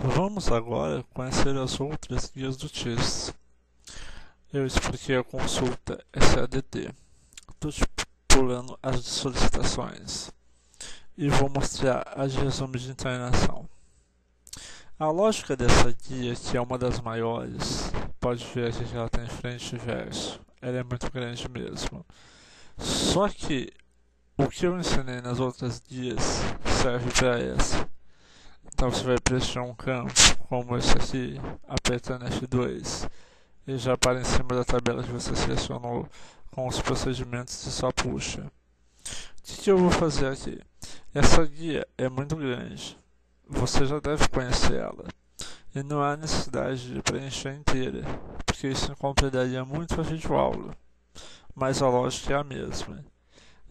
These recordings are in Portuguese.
Vamos agora conhecer as outras guias do TIS. Eu expliquei a consulta SADT. Estou pulando as de solicitações e vou mostrar as de resumo de internação. A lógica dessa guia, que é uma das maiores, pode ver aqui que ela tem frente e verso. Ela é muito grande mesmo. Só que o que eu ensinei nas outras guias serve para essa. Então você vai preencher um campo como esse aqui, apertando F2, e já para em cima da tabela que você selecionou com os procedimentos e só puxa. O que eu vou fazer aqui? Essa guia é muito grande, você já deve conhecer ela, e não há necessidade de preencher inteira, porque isso incompletaria muito a videoaula, mas a lógica é a mesma.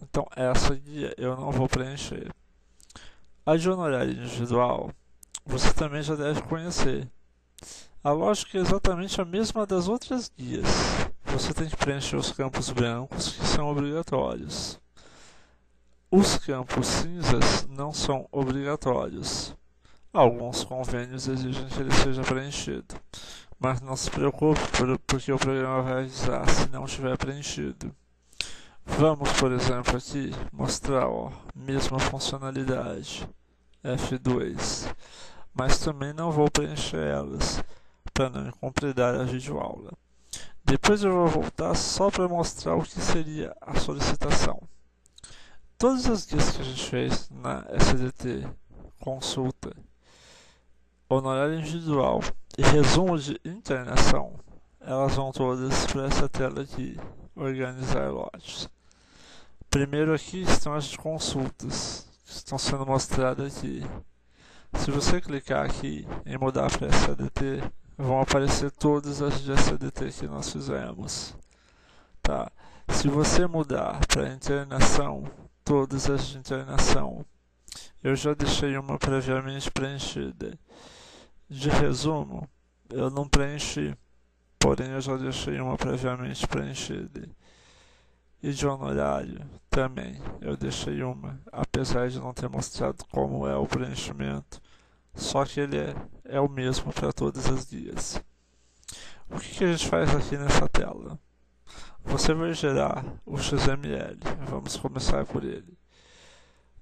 Então essa guia eu não vou preencher. A de honorário individual, você também já deve conhecer. A lógica é exatamente a mesma das outras guias. Você tem que preencher os campos brancos, que são obrigatórios. Os campos cinzas não são obrigatórios. Alguns convênios exigem que ele seja preenchido, mas não se preocupe, porque o programa vai avisar se não estiver preenchido. Vamos, por exemplo, aqui mostrar a mesma funcionalidade, F2, mas também não vou preencher elas, para não incompletar a videoaula. Depois eu vou voltar só para mostrar o que seria a solicitação. Todas as guias que a gente fez na SDT, consulta, honorário individual e resumo de internação, elas vão todas para essa tela aqui, organizar lotes. Primeiro aqui estão as de consultas, que estão sendo mostradas aqui. Se você clicar aqui em mudar para SADT, vão aparecer todas as de SADT que nós fizemos. Tá? Se você mudar para internação, todas as de internação. Eu já deixei uma previamente preenchida. De resumo, eu não preenchi, porém eu já deixei uma previamente preenchida. E de honorário também eu deixei uma, apesar de não ter mostrado como é o preenchimento, só que ele é o mesmo para todas as guias. O que a gente faz aqui nessa tela? Você vai gerar o XML, vamos começar por ele.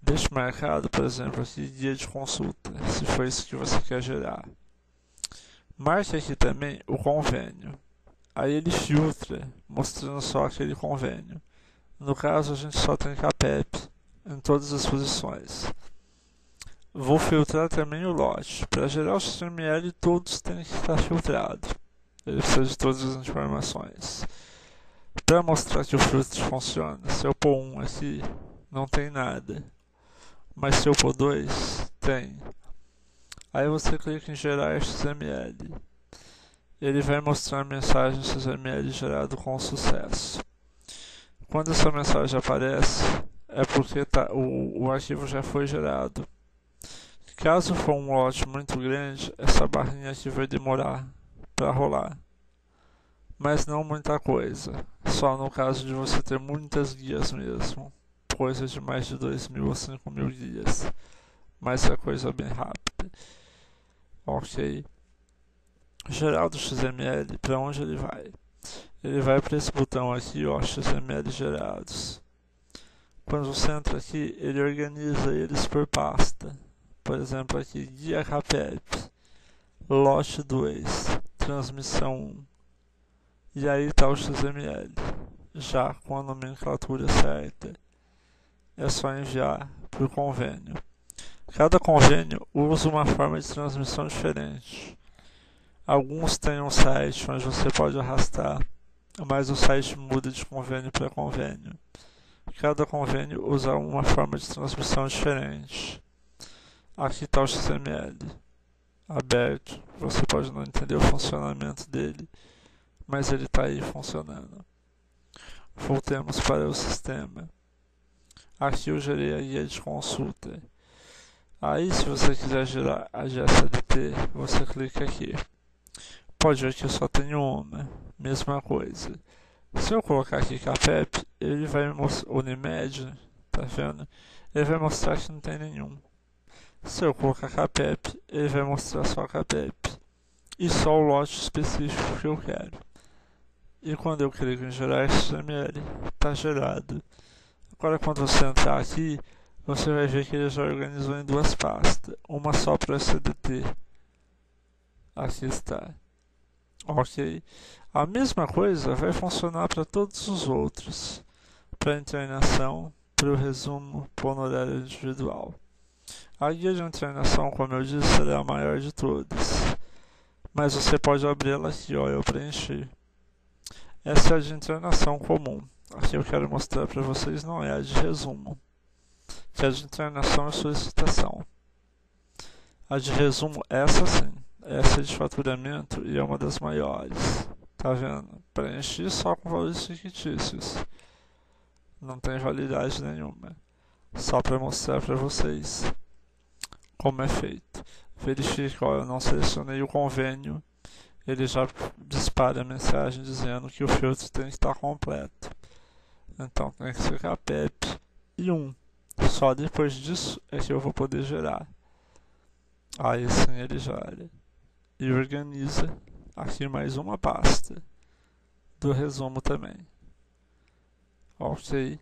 Deixe marcado, por exemplo, aqui guia de consulta, se for isso que você quer gerar. Marque aqui também o convênio. Aí ele filtra, mostrando só aquele convênio. No caso, a gente só tem CAPEP em todas as posições. Vou filtrar também o lote. Para gerar o XML, todos têm que estar filtrados. Ele precisa de todas as informações. Para mostrar que o filtro funciona, se eu pôr um aqui, não tem nada. Mas se eu pôr 2, tem. Aí você clica em gerar XML. Ele vai mostrar a mensagem XML gerado com sucesso. Quando essa mensagem aparece, é porque o arquivo já foi gerado. Caso for um lote muito grande, essa barrinha aqui vai demorar para rolar. Mas não muita coisa, só no caso de você ter muitas guias mesmo. Coisa de mais de 2.000 ou 5.000 guias. Mas é coisa bem rápida. Ok. Gerado XML, para onde ele vai? Ele vai para esse botão aqui, ó, XML gerados. Quando você entra aqui, ele organiza eles por pasta. Por exemplo, aqui, guia CAPEP, lote 2, transmissão 1. E aí está o XML, já com a nomenclatura certa. É só enviar para o convênio. Cada convênio usa uma forma de transmissão diferente. Alguns têm um site onde você pode arrastar, mas o site muda de convênio para convênio. Cada convênio usa uma forma de transmissão diferente. Aqui está o XML aberto. Você pode não entender o funcionamento dele, mas ele está aí funcionando. Voltemos para o sistema. Aqui eu gerei a guia de consulta. Aí, se você quiser gerar a GSDT, você clica aqui. Pode ver que eu só tenho uma, mesma coisa. Se eu colocar aqui CAPEP, ele vai mostrar, Unimed, tá vendo? Ele vai mostrar que não tem nenhum. Se eu colocar CAPEP, ele vai mostrar só a CAPEP e só o lote específico que eu quero. E quando eu clico em gerar XML, está gerado. Agora quando você entrar aqui, você vai ver que ele já organizou em duas pastas, uma só para o SDT. Aqui está. Ok. A mesma coisa vai funcionar para todos os outros. Para a internação, para o resumo, para o horário individual. A guia de internação, como eu disse, ela é a maior de todas. Mas você pode abri-la aqui, ó, eu preenchi. Essa é a de internação comum. Aqui eu quero mostrar para vocês não é a de resumo, que é a de internação e solicitação. A de resumo, essa sim. Essa é de faturamento e é uma das maiores. Tá vendo? Preenchi só com valores fictícios. Não tem validade nenhuma. Só para mostrar para vocês como é feito. Verifique, ó, eu não selecionei o convênio. Ele já dispara a mensagem dizendo que o filtro tem que estar completo. Então tem que ser CAPEP e 1. Só depois disso é que eu vou poder gerar. Aí sim ele gera. E organiza aqui mais uma pasta do resumo também. Ok?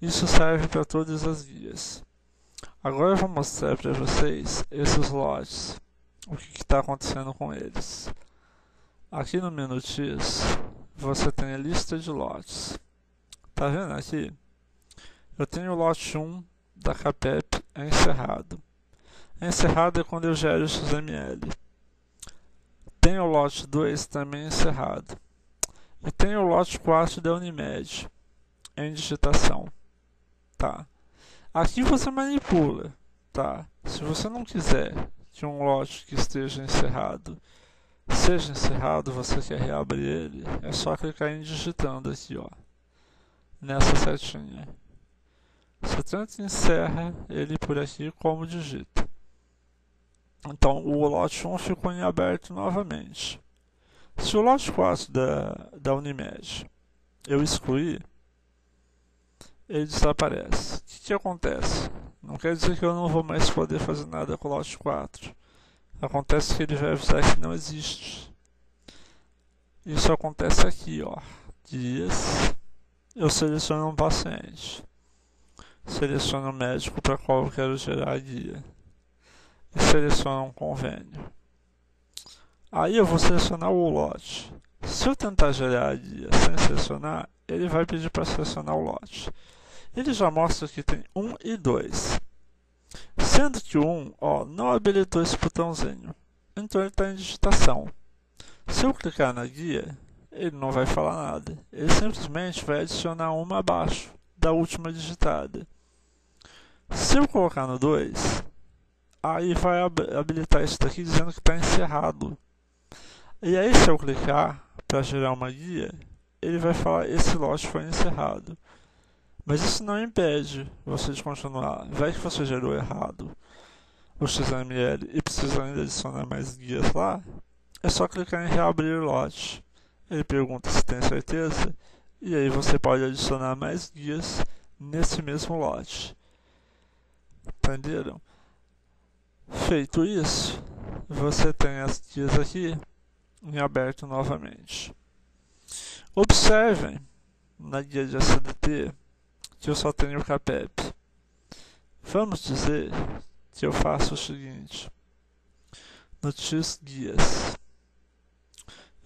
Isso serve para todas as guias. Agora eu vou mostrar para vocês esses lotes. O que está acontecendo com eles. Aqui no menu X, você tem a lista de lotes. Tá vendo aqui? Eu tenho o lote 1 da CAPEP encerrado. Encerrado é quando eu gero o XML. Tem o lote 2 também encerrado. E tem o lote 4 da Unimed, em digitação. Tá? Aqui você manipula. Tá? Se você não quiser que um lote que esteja encerrado seja encerrado, você quer reabrir ele, é só clicar em digitando aqui, ó, nessa setinha. Você tanto encerra ele por aqui como digita. Então o lote 1 ficou em aberto novamente. Se o lote 4 da Unimed eu excluir, ele desaparece. O que acontece? Não quer dizer que eu não vou mais poder fazer nada com o lote 4. Acontece que ele vai avisar que não existe. Isso acontece aqui, ó. Dias. Eu seleciono um paciente. Seleciono um médico para qual eu quero gerar a guia. E seleciono um convênio. Aí eu vou selecionar o lote. Se eu tentar gerar a guia sem selecionar, ele vai pedir para selecionar o lote. Ele já mostra que tem 1 e 2. Sendo que o 1, ó, não habilitou esse botãozinho. Então ele está em digitação. Se eu clicar na guia, ele não vai falar nada. Ele simplesmente vai adicionar uma abaixo da última digitada. Se eu colocar no 2, aí vai habilitar isso daqui dizendo que está encerrado. E aí se eu clicar para gerar uma guia, ele vai falar esse lote foi encerrado. Mas isso não impede você de continuar. Vai que você gerou errado o XML e precisa ainda adicionar mais guias lá, é só clicar em reabrir lote. Ele pergunta se tem certeza e aí você pode adicionar mais guias nesse mesmo lote. Entenderam? Feito isso, você tem as guias aqui em aberto novamente. Observem na guia de SDT que eu só tenho o CAPEP. Vamos dizer que eu faço o seguinte. No X guias,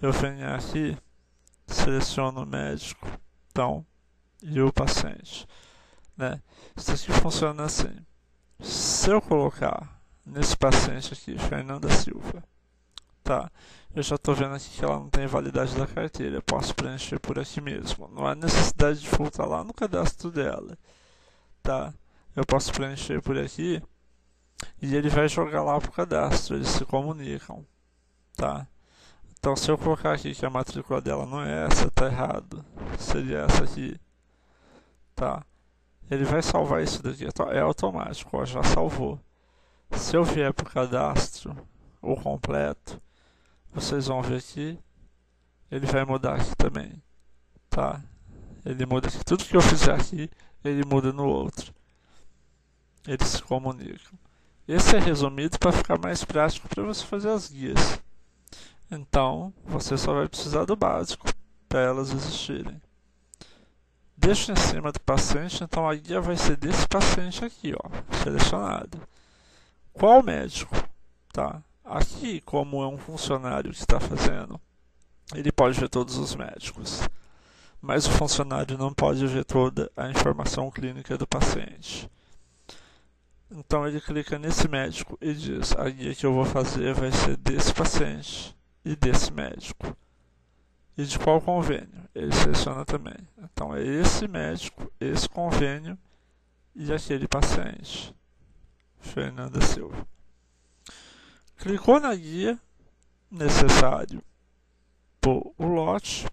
eu venho aqui, seleciono o médico, então, e o paciente. Né? Isso aqui funciona assim. Se eu colocar nesse paciente aqui, Fernanda Silva, tá? Eu já estou vendo aqui que ela não tem validade da carteira. Eu posso preencher por aqui mesmo. Não há necessidade de voltar lá no cadastro dela. Tá? Eu posso preencher por aqui e ele vai jogar lá pro cadastro. Eles se comunicam. Tá? Então se eu colocar aqui que a matrícula dela não é essa, tá errado. Seria essa aqui. Tá? Ele vai salvar isso daqui. É automático, ó, já salvou. Se eu vier pro cadastro, o completo, vocês vão ver aqui, ele vai mudar aqui também, tá? Ele muda aqui, tudo que eu fizer aqui, ele muda no outro. Eles se comunicam. Esse é resumido para ficar mais prático para você fazer as guias. Então, você só vai precisar do básico para elas existirem. Deixo em cima do paciente, então a guia vai ser desse paciente aqui, ó, selecionado. Qual médico? Tá? Aqui, como é um funcionário que está fazendo, ele pode ver todos os médicos, mas o funcionário não pode ver toda a informação clínica do paciente. Então ele clica nesse médico e diz: a guia que eu vou fazer vai ser desse paciente e desse médico. E de qual convênio? Ele seleciona também. Então é esse médico, esse convênio e aquele paciente. Fernanda Silva. Clicou na guia, necessário pôr o lote.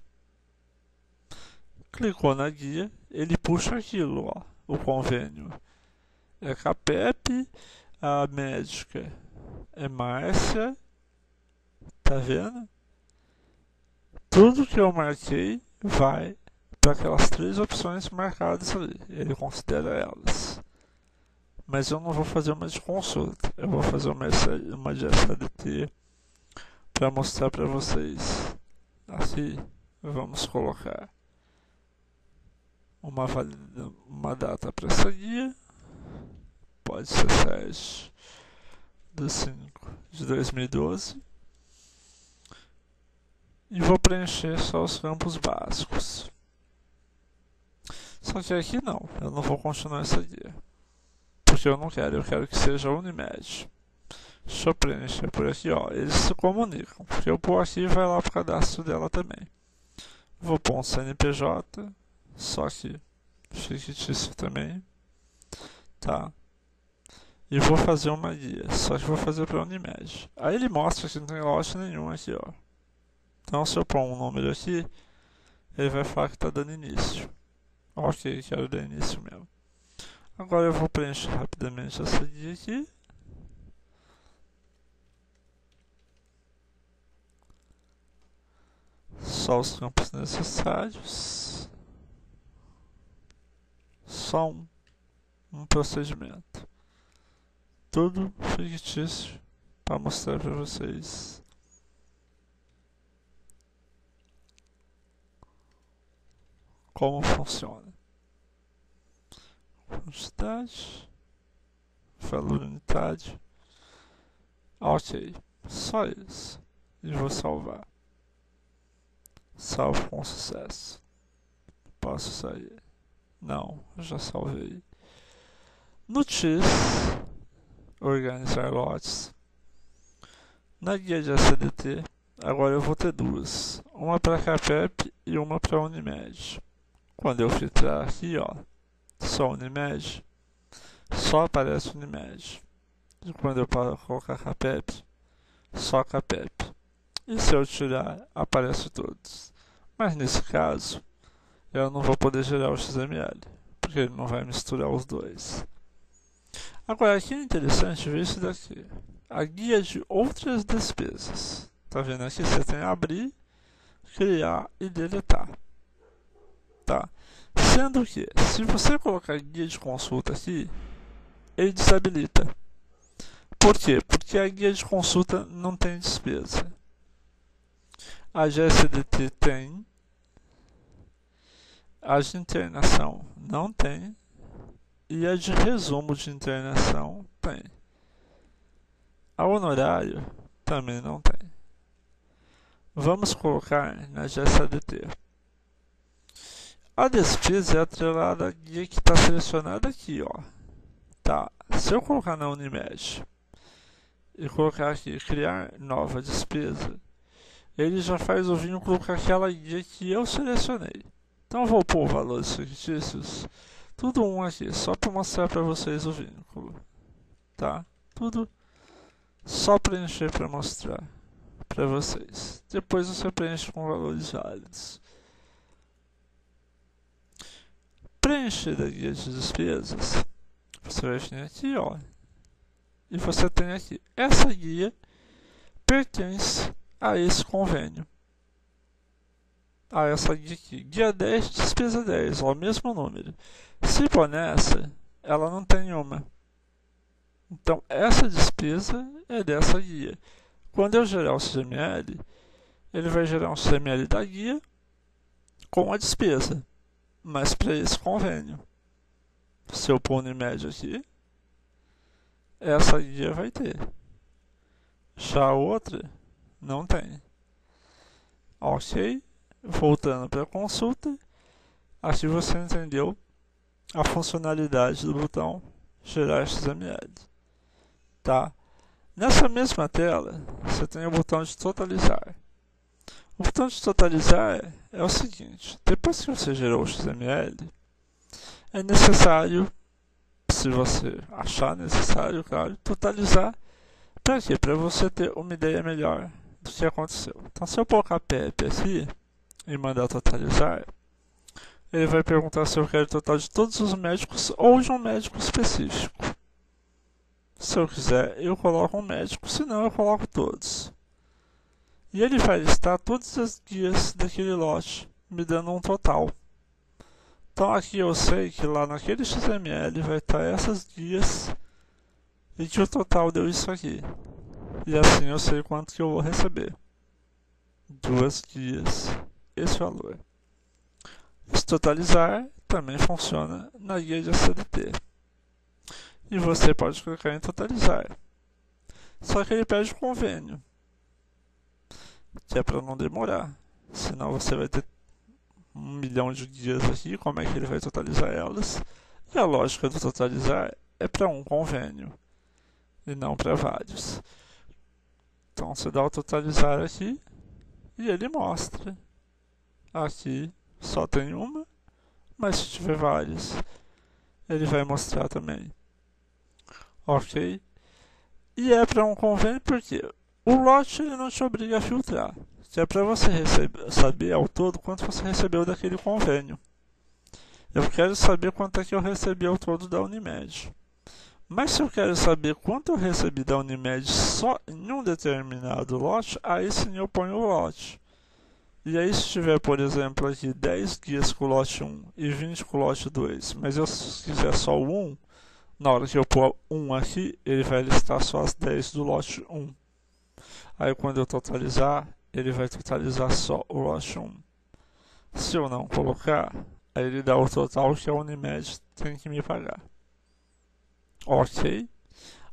Clicou na guia, ele puxa aquilo, ó, o convênio. É Capep, a médica é Márcia, tá vendo? Tudo que eu marquei vai para aquelas 3 opções marcadas ali. Ele considera elas. Mas eu não vou fazer uma de consulta. Eu vou fazer uma de SADT para mostrar para vocês. Aqui vamos colocar uma data para essa guia. Pode ser 7/5/2012. E vou preencher só os campos básicos. Só que aqui não, eu não vou continuar essa guia. Porque eu quero que seja Unimed. Deixa eu preencher por aqui, ó. Eles se comunicam. Porque eu pôr aqui vai lá pro cadastro dela também. Vou pôr um CNPJ, só que fictício também. Tá? E vou fazer uma guia, só que vou fazer para Unimed. Aí ele mostra que não tem lote nenhum aqui, ó. Então, se eu pôr um número aqui, ele vai falar que está dando início. Ok, quero dar início mesmo. Agora eu vou preencher rapidamente essa guia aqui. Só os campos necessários. Só um procedimento. Tudo fictício para mostrar para vocês. Como funciona. Quantidade, valor unitário. Ok, só isso. E vou salvar. Salvo com sucesso. Posso sair? Não, já salvei. No TIS, organizar lotes. Na guia de SADT, agora eu vou ter 2. Uma para Capep e uma para Unimed. Quando eu filtrar aqui, ó, só Unimed, só aparece Unimed. E quando eu colocar Capep, só Capep. E se eu tirar, aparece todos. Mas nesse caso, eu não vou poder gerar o XML, porque ele não vai misturar os dois. Agora, aqui é interessante ver isso daqui. A guia de outras despesas. Tá vendo aqui? Você tem abrir, criar e deletar. Tá? Sendo que, se você colocar guia de consulta aqui, ele desabilita. Por quê? Porque a guia de consulta não tem despesa. A GSDT tem. A de internação não tem. E a de resumo de internação tem. A honorário também não tem. Vamos colocar na GSADT. A despesa é atrelada à guia que está selecionada aqui, ó. Tá. Se eu colocar na Unimed e colocar aqui criar nova despesa, ele já faz o vínculo com aquela guia que eu selecionei. Então eu vou pôr valores fictícios, tudo um aqui, só para mostrar para vocês o vínculo. Tá? Tudo só preencher para mostrar para vocês. Depois você preenche com valores válidos. Preencher a guia de despesas, você vai vir aqui, ó, e você tem aqui, essa guia pertence a esse convênio, a essa guia aqui, guia 10, despesa 10, ó, o mesmo número. Se for nessa, ela não tem uma, Então, essa despesa é dessa guia. Quando eu gerar o XML, ele vai gerar um XML da guia com a despesa, mas para esse convênio. Se eu pôr Unimed aqui, essa guia vai ter. Já a outra, não tem. Ok, voltando para a consulta, aqui você entendeu a funcionalidade do botão gerar XML. Tá? Nessa mesma tela, você tem o botão de totalizar. O botão de totalizar é o seguinte: depois que você gerou o XML, é necessário, se você achar necessário, claro, totalizar. Para quê? Para você ter uma ideia melhor do que aconteceu. Então, se eu colocar PEP aqui e mandar totalizar, ele vai perguntar se eu quero o total de todos os médicos ou de um médico específico. Se eu quiser, eu coloco um médico, se não, eu coloco todos. E ele vai listar todas as guias daquele lote, me dando um total. Então aqui eu sei que lá naquele XML vai estar essas guias e que o total deu isso aqui. E assim eu sei quanto que eu vou receber. 2 guias, esse valor. Esse totalizar também funciona na guia de ACDT. E você pode clicar em totalizar. Só que ele pede convênio, que é para não demorar. Senão você vai ter 1 milhão de guias aqui, como é que ele vai totalizar elas? E a lógica do totalizar é para um convênio e não para vários. Então você dá o totalizar aqui e ele mostra. Aqui só tem uma, mas se tiver vários, ele vai mostrar também. Ok? E é para um convênio porque o lote ele não te obriga a filtrar, que é para você saber ao todo quanto você recebeu daquele convênio. Eu quero saber quanto é que eu recebi ao todo da Unimed. Mas se eu quero saber quanto eu recebi da Unimed só em um determinado lote, aí sim eu ponho o lote. E aí se tiver, por exemplo, aqui 10 guias com o lote 1 e 20 com o lote 2, mas eu quiser só o 1, na hora que eu pôr 1 aqui, ele vai listar só as 10 do lote 1. Aí quando eu totalizar, ele vai totalizar só o lote 1. Se eu não colocar, aí ele dá o total que a Unimed tem que me pagar. Ok?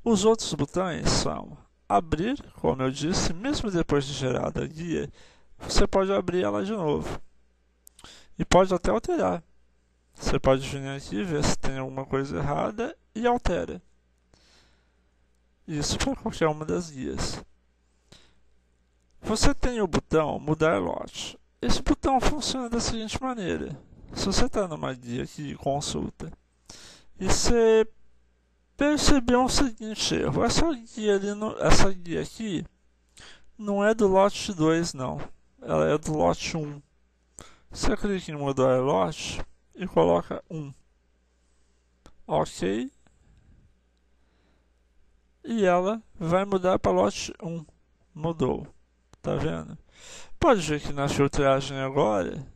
Os outros botões são abrir, como eu disse, mesmo depois de gerada a guia, você pode abrir ela de novo. E pode até alterar. Você pode vir aqui, ver se tem alguma coisa errada e altera. Isso para qualquer uma das guias. Você tem o botão mudar lote. Esse botão funciona da seguinte maneira. Se você está numa guia aqui de consulta e você percebeu o seguinte erro, essa guia aqui não é do lote 2 não, ela é do lote 1. Você clica em mudar lote e coloca 1. Ok. E ela vai mudar para lote 1. Mudou. Tá vendo? Pode ver que na filtragem agora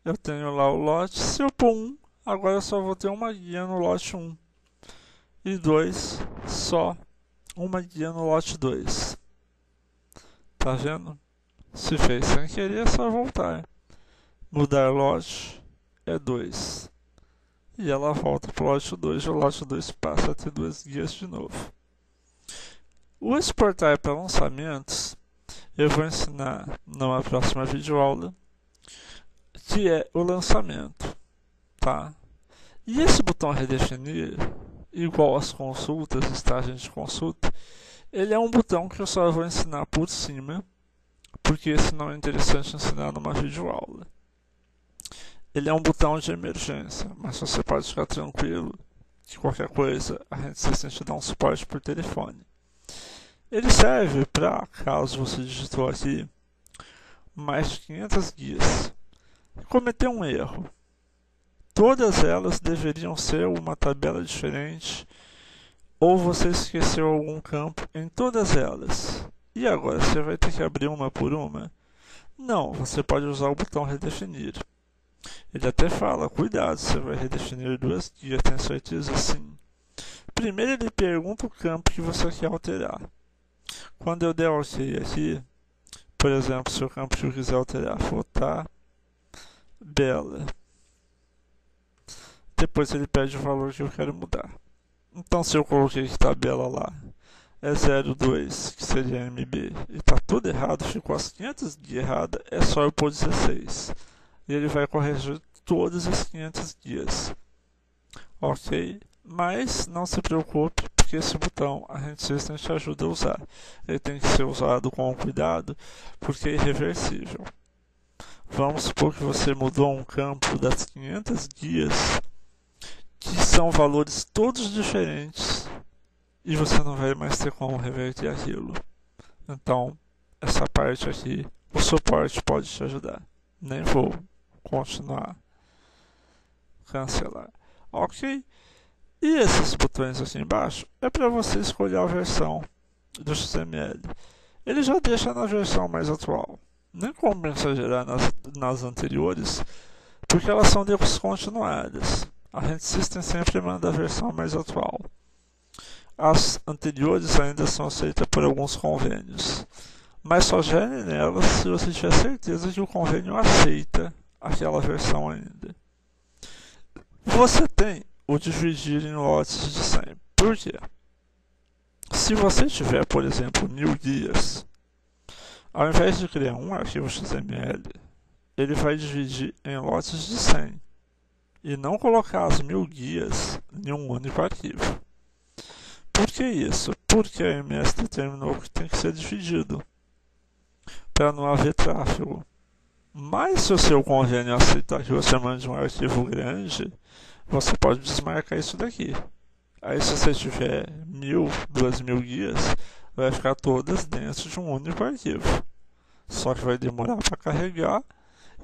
eu tenho lá o lote. Se eu pôr 1, agora eu só vou ter uma guia no lote 1. E 2, só uma guia no lote 2. Tá vendo? Se fez sem querer, é só voltar. Mudar lote é 2. E ela volta para o lote 2 e o lote 2 passa a ter 2 guias de novo. O exportar para lançamentos eu vou ensinar numa próxima videoaula, que é o lançamento. Tá? E esse botão redefinir, igual às consultas, estágios de consulta, ele é um botão que eu só vou ensinar por cima, porque esse não é interessante ensinar numa videoaula. Ele é um botão de emergência, mas você pode ficar tranquilo que qualquer coisa a gente se sente dar um suporte por telefone. Ele serve para, caso você digitou aqui, mais de 500 guias e cometeu um erro. Todas elas deveriam ser uma tabela diferente ou você esqueceu algum campo em todas elas. E agora, você vai ter que abrir uma por uma? Não, você pode usar o botão redefinir. Ele até fala, cuidado, você vai redefinir 2 guias, tem certeza? Sim. Primeiro ele pergunta o campo que você quer alterar. Quando eu der OK aqui, por exemplo, se o campo que eu quiser alterar for tabela, depois ele pede o valor que eu quero mudar. Então se eu coloquei que tabela lá é 02, que seria MB, e tá tudo errado, ficou as 500 guias errada, é só eu pôr 16. E ele vai corrigir todas as 500 guias. Ok? Mas não se preocupe, porque esse botão a Hand System te ajuda a usar. Ele tem que ser usado com cuidado, porque é irreversível. Vamos supor que você mudou um campo das 500 guias, que são valores todos diferentes, e você não vai mais ter como reverter aquilo. Então, essa parte aqui, o suporte pode te ajudar. Nem vou continuar. Cancelar. Ok? E esses botões aqui embaixo é para você escolher a versão do XML. Ele já deixa na versão mais atual. Nem compensa gerar nas anteriores, porque elas são descontinuadas. A Hand System sempre manda a versão mais atual. As anteriores ainda são aceitas por alguns convênios, mas só gere nelas se você tiver certeza que o convênio aceita aquela versão ainda. Você tem o dividir em lotes de 100. Por quê? Se você tiver, por exemplo, 1000 guias, ao invés de criar um arquivo XML, ele vai dividir em lotes de 100 e não colocar as 1000 guias em um único arquivo. Por que isso? Porque a AMS determinou que tem que ser dividido para não haver tráfego. Mas se o seu convênio aceitar que você mande um arquivo grande, você pode desmarcar isso daqui. Aí se você tiver 1000, 2000 guias, vai ficar todas dentro de um único arquivo. Só que vai demorar para carregar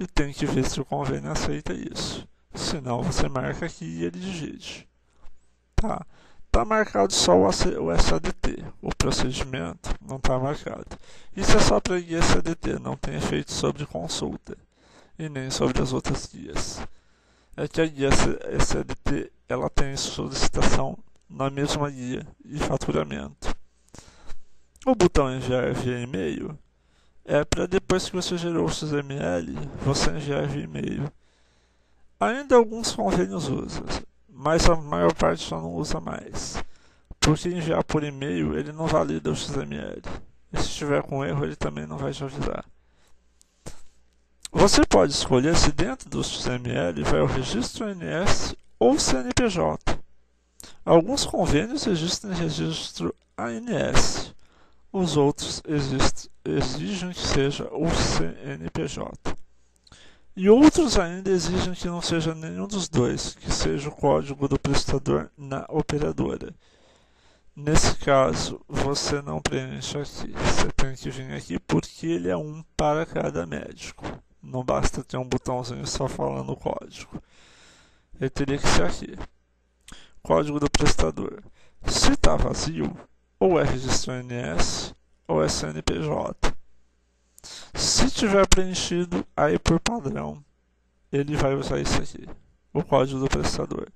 e tem que ver se o convênio aceita isso. Senão você marca aqui e ele divide. Tá? Está marcado só o SADT, o procedimento não está marcado. Isso é só para guia SADT, não tem efeito sobre consulta e nem sobre as outras guias. É que a guia SADT ela tem solicitação na mesma guia e faturamento. O botão enviar via e-mail é para depois que você gerou o XML, você enviar via e-mail. Ainda alguns convênios usam, mas a maior parte só não usa mais. Porque enviar por e-mail ele não valida o XML. E se tiver com erro ele também não vai te avisar. Você pode escolher se dentro do XML vai o registro ANS ou CNPJ. Alguns convênios existem registro ANS. Os outros exigem que seja o CNPJ. E outros ainda exigem que não seja nenhum dos dois, que seja o código do prestador na operadora. Nesse caso, você não preenche aqui. Você tem que vir aqui porque ele é um para cada médico. Não basta ter um botãozinho só falando o código. Ele teria que ser aqui. Código do prestador. Se está vazio, ou é registro ANS ou é CNPJ. Se tiver preenchido, aí por padrão, ele vai usar isso aqui, o código do prestador.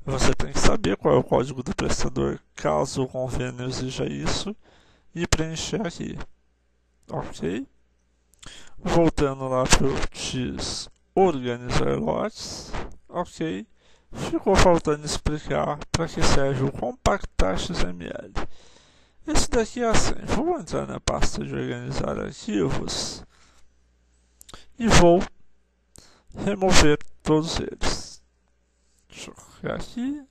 Você tem que saber qual é o código do prestador, caso o convênio exija isso, e preencher aqui. Ok? Voltando lá para o X, organizar lotes. Ok? Ficou faltando explicar para que serve o compactar XML. Esse daqui é assim, vou entrar na pasta de organizar arquivos e vou remover todos eles. Deixa eu clicar aqui.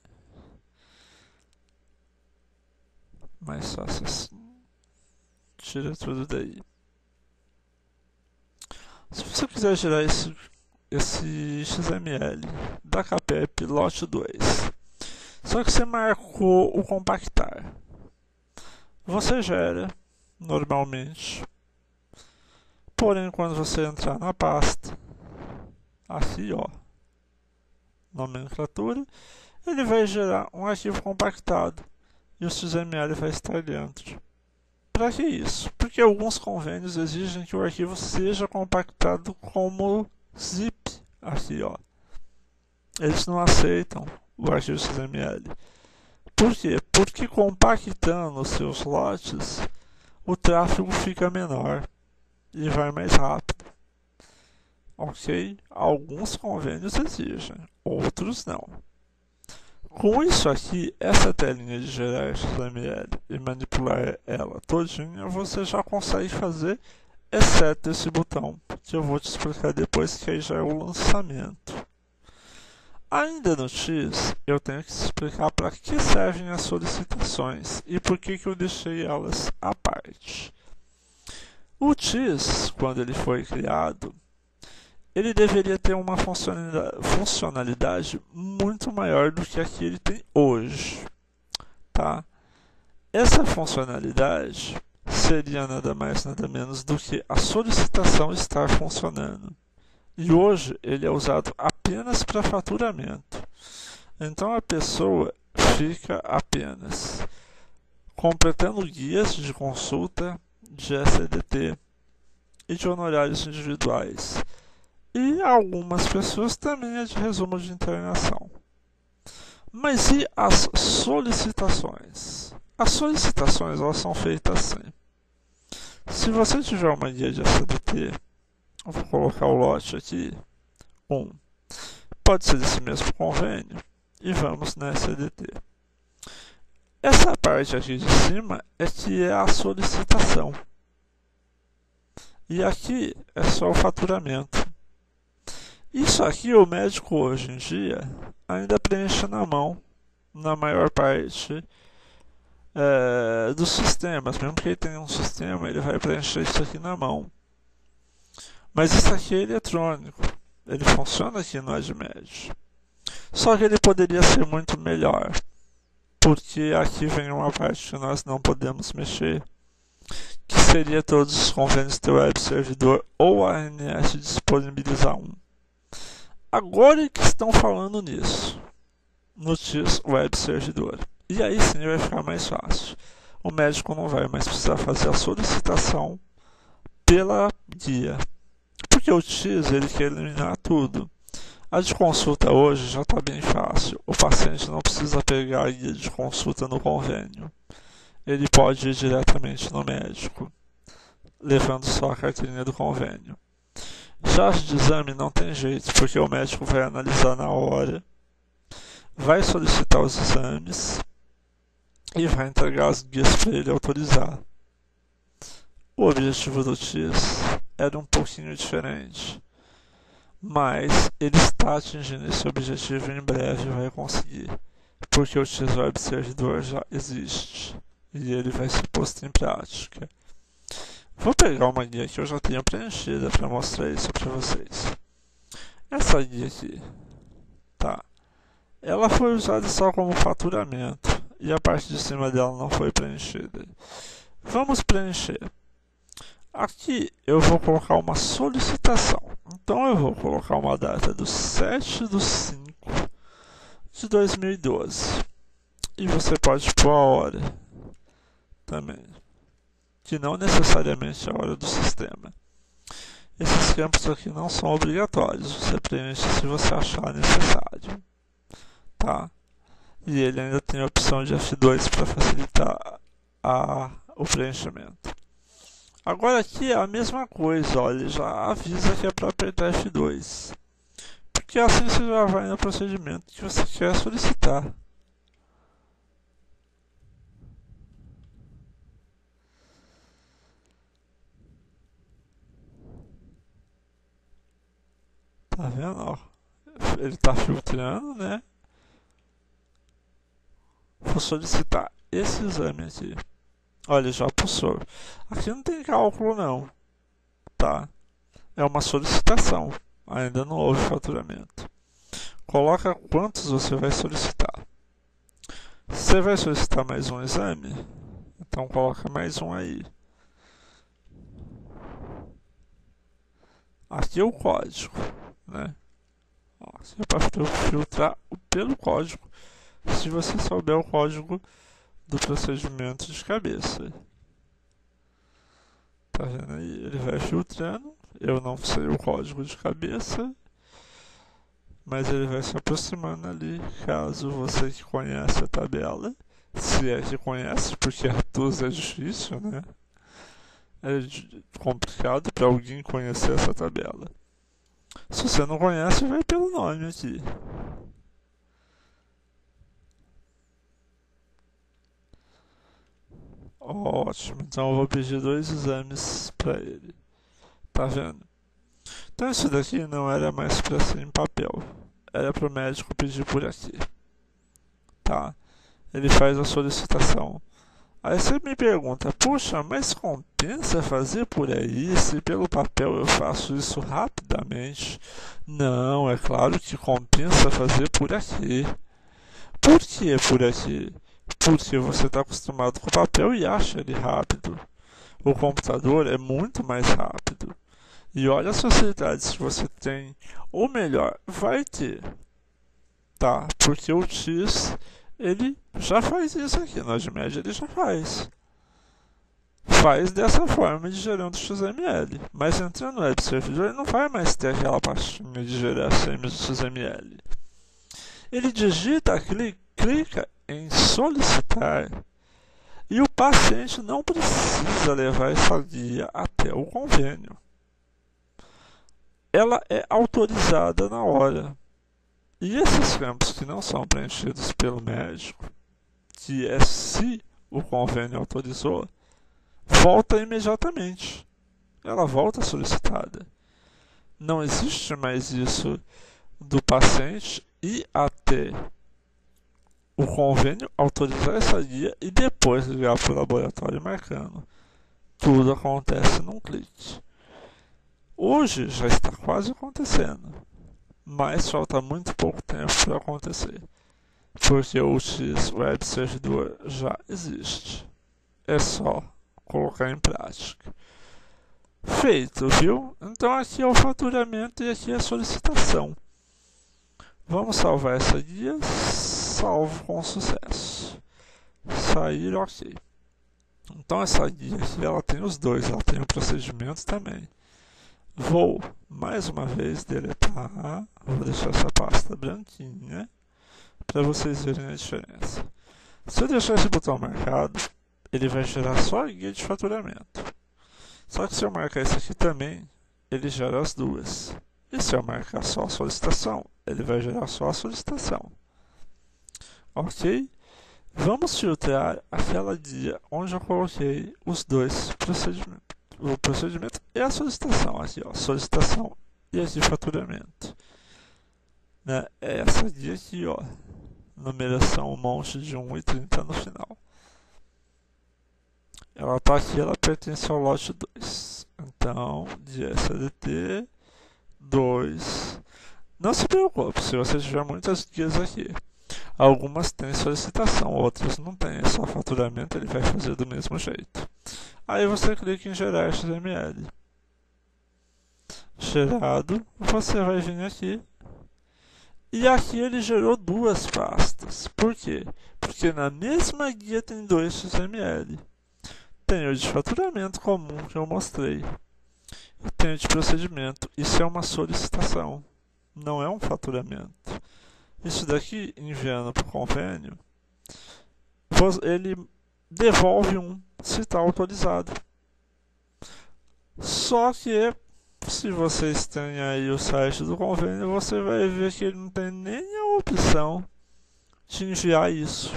Mais fácil assim. Tira tudo daí. Se você quiser gerar esse XML da CAPEP lote 2, só que você marcou o compactar. Você gera normalmente, porém quando você entrar na pasta, aqui ó, nomenclatura, ele vai gerar um arquivo compactado e o XML vai estar dentro. Para que isso? Porque alguns convênios exigem que o arquivo seja compactado como zip, aqui ó. Eles não aceitam o arquivo XML. Por quê? Porque compactando os seus lotes, o tráfego fica menor e vai mais rápido. Ok? Alguns convênios exigem, outros não. Com isso aqui, essa telinha de gerar XML e manipular ela todinha, você já consegue fazer, exceto esse botão, que eu vou te explicar depois, que aí já é o lançamento. Ainda no X, eu tenho que te explicar para que servem as solicitações e por que eu deixei elas à parte. O X, quando ele foi criado, ele deveria ter uma funcionalidade muito maior do que a que ele tem hoje, tá? Essa funcionalidade seria nada mais nada menos do que a solicitação estar funcionando. E hoje ele é usado apenas para faturamento. Então a pessoa fica apenas completando guias de consulta, de SDT e de honorários individuais. E algumas pessoas também é de resumo de internação. Mas e as solicitações? As solicitações elas são feitas assim. Se você tiver uma guia de SDT, eu vou colocar o lote aqui, 1. Pode ser desse mesmo convênio, e vamos na SDT. Essa parte aqui de cima é que é a solicitação. E aqui é só o faturamento. Isso aqui o médico hoje em dia ainda preenche na mão, na maior parte dos sistemas. Mesmo que ele tenha um sistema, ele vai preencher isso aqui na mão. Mas isso aqui é eletrônico, ele funciona aqui no Admed. Só que ele poderia ser muito melhor, porque aqui vem uma parte que nós não podemos mexer, que seria todos os convênios do web servidor ou a ANS disponibilizar um. Agora que estão falando nisso, no TIS Web Servidor. E aí sim vai ficar mais fácil. O médico não vai mais precisar fazer a solicitação pela guia. Porque o TIS ele quer eliminar tudo. A de consulta hoje já está bem fácil. O paciente não precisa pegar a guia de consulta no convênio. Ele pode ir diretamente no médico, levando só a carteirinha do convênio. Já de exame não tem jeito, porque o médico vai analisar na hora, vai solicitar os exames e vai entregar as guias para ele autorizar. O objetivo do TIS era um pouquinho diferente, mas ele está atingindo esse objetivo e em breve vai conseguir, porque o TIS Web Servidor já existe e ele vai ser posto em prática. Vou pegar uma guia que eu já tenho preenchida para mostrar isso para vocês. Essa guia aqui, tá? Ela foi usada só como faturamento e a parte de cima dela não foi preenchida. Vamos preencher. Aqui eu vou colocar uma solicitação. Então eu vou colocar uma data do 7/5/2012. E você pode pôr a hora também, que não necessariamente é a hora do sistema. Esses campos aqui não são obrigatórios, você preenche se você achar necessário, tá? E ele ainda tem a opção de F2 para facilitar o preenchimento. Agora aqui é a mesma coisa, olha, ele já avisa que é para apertar F2, porque assim você já vai no procedimento que você quer solicitar. Tá vendo? Ó, ele está filtrando, né? Vou solicitar esse exame aqui. Olha, já pulsou. Aqui não tem cálculo não, tá? É uma solicitação. Ainda não houve faturamento. Coloca quantos você vai solicitar. Você vai solicitar mais um exame? Então coloca mais um aí. Aqui é o código, né? Ó, você pode filtrar pelo código, se você souber o código do procedimento de cabeça. Tá vendo aí? Ele vai filtrando. Eu não sei o código de cabeça, mas ele vai se aproximando ali, caso você que conhece a tabela Se é que conhece, porque a TUS é difícil, né? É complicado para alguém conhecer essa tabela. Se você não conhece, vai pelo nome aqui. Ótimo, então eu vou pedir 2 exames para ele. Tá vendo? Então isso daqui não era mais para ser em papel. Era para o médico pedir por aqui. Tá? Ele faz a solicitação. Aí você me pergunta, puxa, mas compensa fazer por aí se pelo papel eu faço isso rapidamente? Não, é claro que compensa fazer por aqui. Por que por aqui? Porque você está acostumado com o papel e acha ele rápido. O computador é muito mais rápido. E olha as facilidades que você tem. Ou melhor, vai ter. Tá? Porque o X, ele já faz isso aqui. No Admed ele já faz. Faz dessa forma de gerando XML. Mas entrando no web servidor, ele não vai mais ter aquela pastinha de geração de XML. Ele digita, clica em solicitar e o paciente não precisa levar essa guia até o convênio. Ela é autorizada na hora. E esses campos que não são preenchidos pelo médico, que é se o convênio autorizou, volta imediatamente. Ela volta solicitada. Não existe mais isso do paciente ir até o convênio autorizar essa guia e depois ligar para o laboratório marcando. Tudo acontece num clique. Hoje já está quase acontecendo, mas falta muito pouco tempo para acontecer, porque o X Web Servidor já existe. É só colocar em prática. Feito, viu? Então aqui é o faturamento e aqui é a solicitação. Vamos salvar essa guia. Salvo com sucesso. Sair ok. Então essa guia aqui, ela tem os dois, ela tem o procedimento também. Vou mais uma vez deletar, vou deixar essa pasta branquinha para vocês verem a diferença. Se eu deixar esse botão marcado, ele vai gerar só a guia de faturamento. Só que se eu marcar esse aqui também, ele gera as duas. E se eu marcar só a solicitação, ele vai gerar só a solicitação. Ok? Vamos filtrar aquela guia onde eu coloquei os dois procedimentos. O procedimento e a solicitação. Aqui, ó, solicitação e aqui faturamento. Né? É essa guia aqui, ó. Numeração um monte de 1,30 no final. Ela está aqui, ela pertence ao lote 2. Então, de SADT 2. Não se preocupe, se você tiver muitas guias aqui. Algumas têm solicitação, outras não têm. É só faturamento, ele vai fazer do mesmo jeito. Aí você clica em gerar XML. Gerado, você vai vir aqui. E aqui ele gerou duas pastas. Por quê? Porque na mesma guia tem dois XML. Tem o de faturamento comum que eu mostrei. E tem o de procedimento. Isso é uma solicitação, não é um faturamento. Isso daqui, enviando para o convênio, ele devolve um se está autorizado. Só que, se vocês têm aí o site do convênio, você vai ver que ele não tem nem a opção de enviar isso.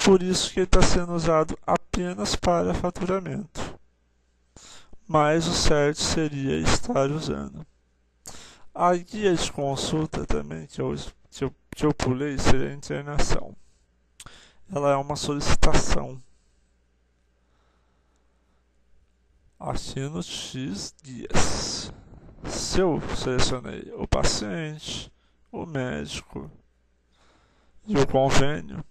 Por isso que ele está sendo usado apenas para faturamento. Mas o certo seria estar usando. A guia de consulta também que eu pulei seria a internação. Ela é uma solicitação. Aqui no X guias. Se eu selecionei o paciente, o médico e o convênio,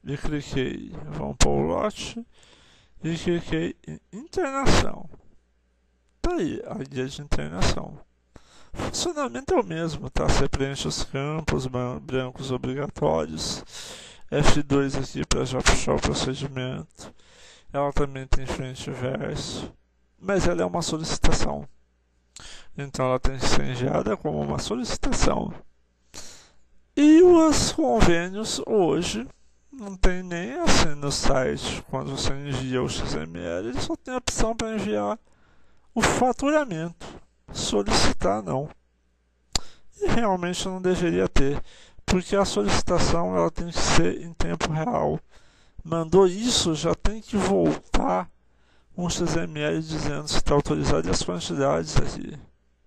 e cliquei, vamos para o lote, e cliquei em internação. Tá aí a guia de internação. O funcionamento é o mesmo, tá? Você preenche os campos brancos obrigatórios. F2 aqui para já puxar o procedimento. Ela também tem frente e verso. Mas ela é uma solicitação. Então ela tem que ser enviada como uma solicitação. E os convênios hoje não tem nem assim no site, quando você envia o XML, ele só tem a opção para enviar o faturamento. Solicitar não. E realmente não deveria ter, porque a solicitação ela tem que ser em tempo real. Mandou isso, já tem que voltar um XML dizendo se está autorizado e as quantidades aqui.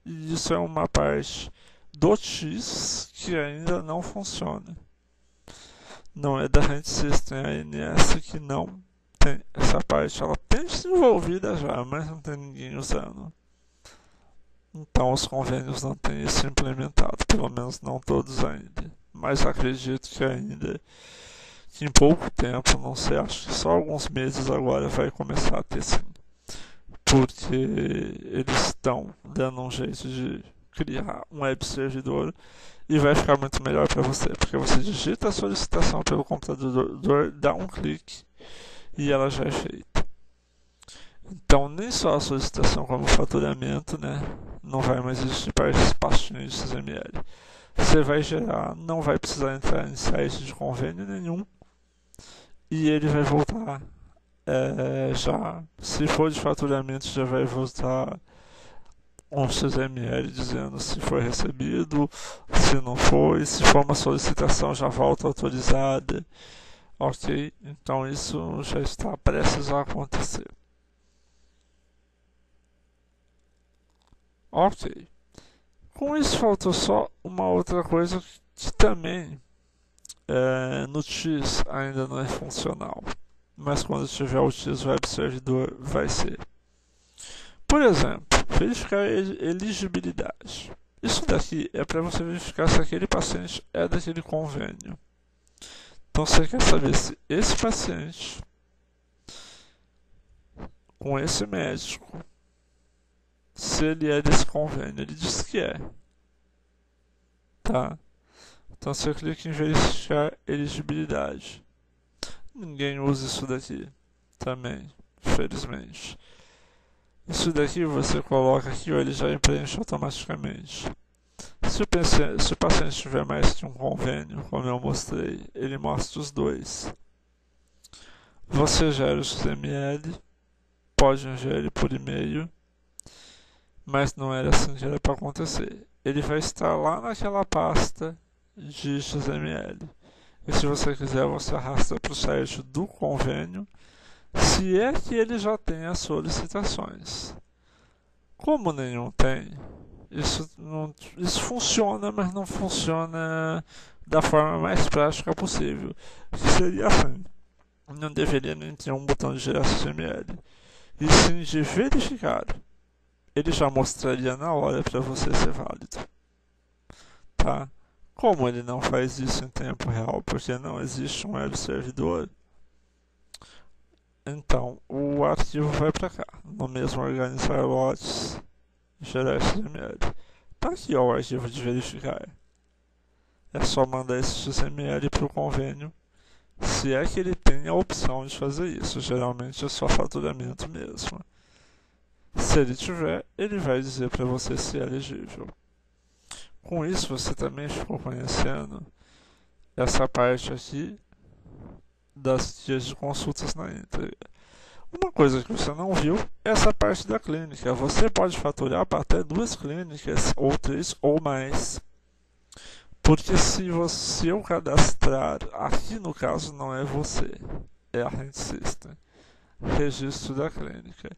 E isso é uma parte do TIS que ainda não funciona. Não é da Hand System, a ANS que não tem essa parte. Ela tem desenvolvida já, mas não tem ninguém usando. Então os convênios não têm isso implementado, pelo menos não todos ainda. Mas acredito que ainda, que em pouco tempo, não sei, acho que só alguns meses agora vai começar a ter sim. Porque eles estão dando um jeito de criar um web servidor e vai ficar muito melhor para você, porque você digita a solicitação pelo computador, dá um clique e ela já é feita. Então nem só a solicitação como o faturamento, né, não vai mais existir para esse pastinho de XML. Você vai gerar, não vai precisar entrar em site de convênio nenhum e ele vai voltar já, se for de faturamento, já vai voltar um XML dizendo se foi recebido, se não foi, se for uma solicitação já volta autorizada, ok? Então isso já está prestes a acontecer. Ok. Com isso faltou só uma outra coisa que também no TIS ainda não é funcional, mas quando tiver o TIS Web Servidor vai ser. Por exemplo, verificar elegibilidade. Isso daqui é para você verificar se aquele paciente é daquele convênio. Então você quer saber se esse paciente com esse médico, se ele é desse convênio. Ele diz que é. Tá? Então você clica em verificar elegibilidade. Ninguém usa isso daqui também, infelizmente. Isso daqui você coloca aqui, ele já preenche automaticamente. Se o paciente tiver mais que um convênio, como eu mostrei, ele mostra os dois. Você gera o XML, pode enviar ele por e-mail, mas não era assim que era para acontecer. Ele vai estar lá naquela pasta de XML. E se você quiser, você arrasta para o site do convênio, se é que ele já tem as solicitações. Como nenhum tem, isso funciona, mas não funciona da forma mais prática possível. Que seria assim: não deveria nem ter um botão de gerar XML, e sim de verificar. Ele já mostraria na hora para você ser válido. Tá? Como ele não faz isso em tempo real, porque não existe um web servidor, então o arquivo vai para cá, no mesmo organizar lotes, gerar XML. Tá aqui ó, o arquivo de verificar. É só mandar esse XML para o convênio, se é que ele tem a opção de fazer isso. Geralmente é só faturamento mesmo. Se ele tiver, ele vai dizer para você se é elegível. Com isso você também ficou conhecendo essa parte aqui das dias de consultas na íntegra. Uma coisa que você não viu é essa parte da clínica. Você pode faturar para até 2 clínicas, ou 3 ou mais. Porque se eu cadastrar, aqui no caso não é você, é a Hand System, registro da clínica.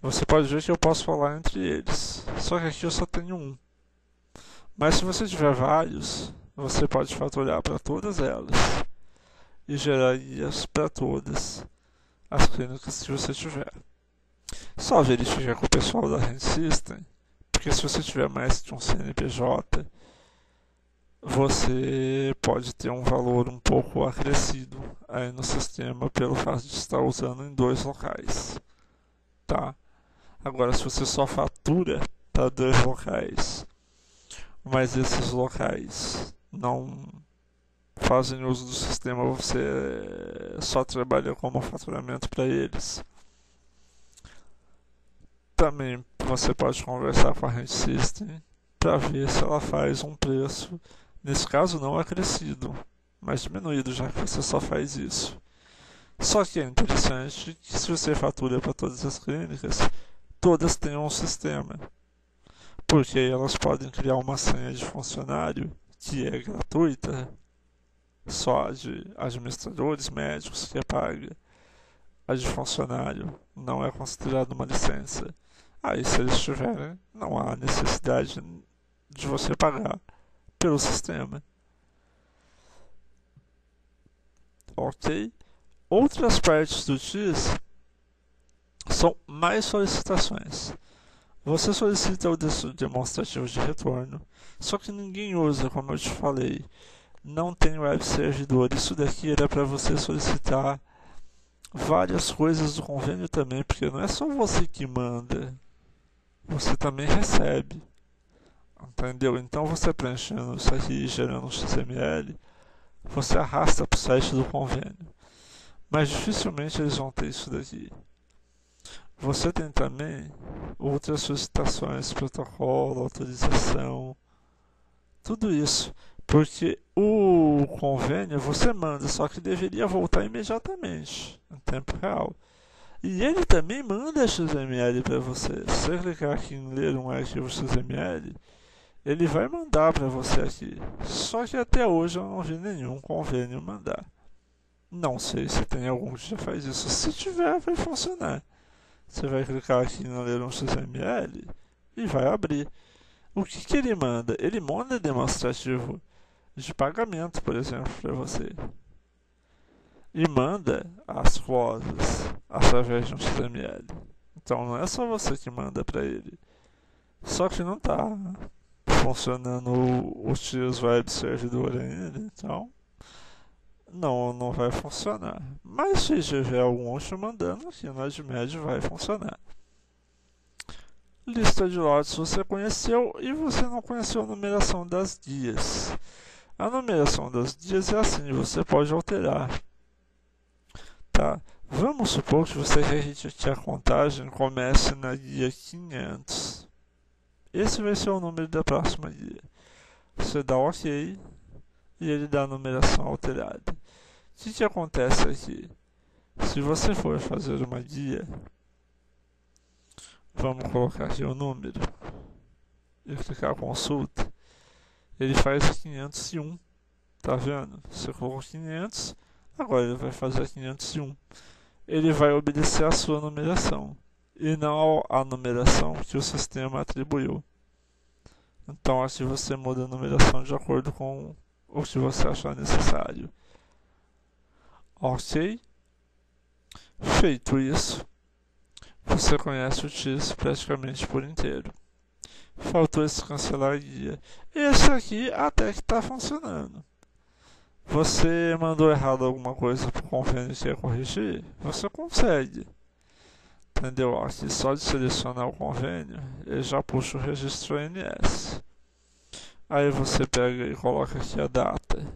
Você pode ver que eu posso falar entre eles, só que aqui eu só tenho um. Mas se você tiver vários, você pode faturar para todas elas e gerar guias para todas as clínicas que você tiver. Só verificar com o pessoal da Hand System, porque se você tiver mais de um CNPJ, você pode ter um valor um pouco acrescido aí no sistema pelo fato de estar usando em 2 locais. Tá? Agora, se você só fatura para 2 locais, mas esses locais não fazem uso do sistema, você só trabalha como faturamento para eles. Também você pode conversar com a Hand System para ver se ela faz um preço, nesse caso não acrescido, mais diminuído, já que você só faz isso. Só que é interessante que se você fatura para todas as clínicas, todas tenham um sistema. Porque aí elas podem criar uma senha de funcionário que é gratuita, só de administradores médicos que é paga. A de funcionário não é considerada uma licença. Aí, se eles tiverem, não há necessidade de você pagar pelo sistema. Ok? Outras partes do TIS são mais solicitações. Você solicita o demonstrativo de retorno, só que ninguém usa, como eu te falei. Não tem web servidor. Isso daqui era para você solicitar várias coisas do convênio também, porque não é só você que manda, você também recebe. Entendeu? Então você preenchendo isso aqui e gerando um XML, você arrasta para o site do convênio. Mas dificilmente eles vão ter isso daqui. Você tem também outras solicitações, protocolo, autorização, tudo isso. Porque o convênio você manda, só que deveria voltar imediatamente, em tempo real. E ele também manda XML para você. Se você clicar aqui em ler um arquivo XML, ele vai mandar para você aqui. Só que até hoje eu não vi nenhum convênio mandar. Não sei se tem algum que já faz isso. Se tiver, vai funcionar. Você vai clicar aqui em ler um XML e vai abrir. O que ele manda? Ele manda demonstrativo de pagamento, por exemplo, para você. E manda as clauses através de um XML. Então não é só você que manda para ele. Só que não está funcionando o TIS Web Servidor ainda, então não vai funcionar. Mas se tiver algum outro mandando, aqui no Admed vai funcionar. Lista de lotes você conheceu e você não conheceu a numeração das guias. A numeração das guias é assim, você pode alterar. Tá? Vamos supor que você quer que a contagem comece na guia 500. Esse vai ser o número da próxima guia. Você dá OK e ele dá a numeração alterada. O que acontece aqui? Se você for fazer uma guia, vamos colocar aqui o número e clicar consulta, ele faz 501. Tá vendo? Você colocou 500, agora ele vai fazer 501. Ele vai obedecer a sua numeração e não a numeração que o sistema atribuiu. Então aqui você muda a numeração de acordo com o que você achar necessário. Ok? Feito isso, você conhece o TIS praticamente por inteiro. Faltou esse cancelar guia. Esse aqui até que está funcionando. Você mandou errado alguma coisa para o convênio que quer corrigir? Você consegue. Entendeu? Aqui só de selecionar o convênio, ele já puxa o registro ONS. Aí você pega e coloca aqui a data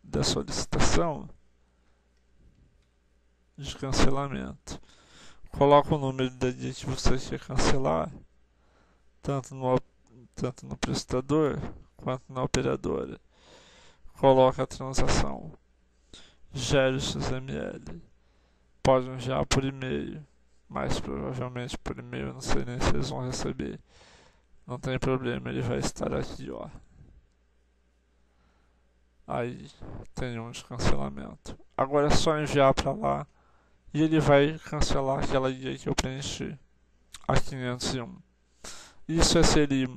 da solicitação de cancelamento. Coloca o número da guia que você quer cancelar, tanto no prestador quanto na operadora. Coloca a transação. Gere o XML. Pode enviar por e-mail, mas provavelmente por e-mail, não sei nem se eles vão receber. Não tem problema, ele vai estar aqui, ó. Aí tem um de cancelamento. Agora é só enviar para lá e ele vai cancelar aquela guia que eu preenchi, a 501. Isso é se ele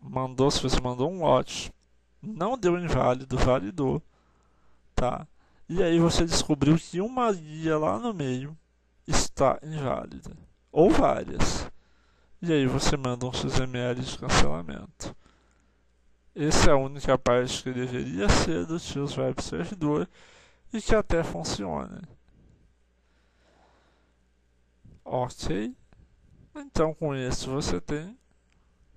mandou, se você mandou um lote, não deu inválido, validou, tá? E aí você descobriu que uma guia lá no meio está inválida, ou várias. E aí você manda um XML de cancelamento. Essa é a única parte que deveria ser do TIS Web Servidor e que até funciona. Ok? Então com isso você tem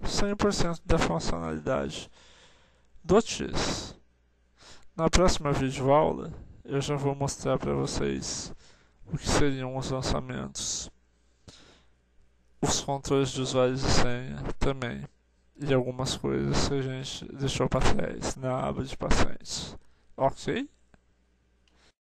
100% da funcionalidade do TIS. Na próxima videoaula eu já vou mostrar para vocês o que seriam os lançamentos, os controles de usuários e senha também, e algumas coisas que a gente deixou para trás na aba de pacientes. Ok?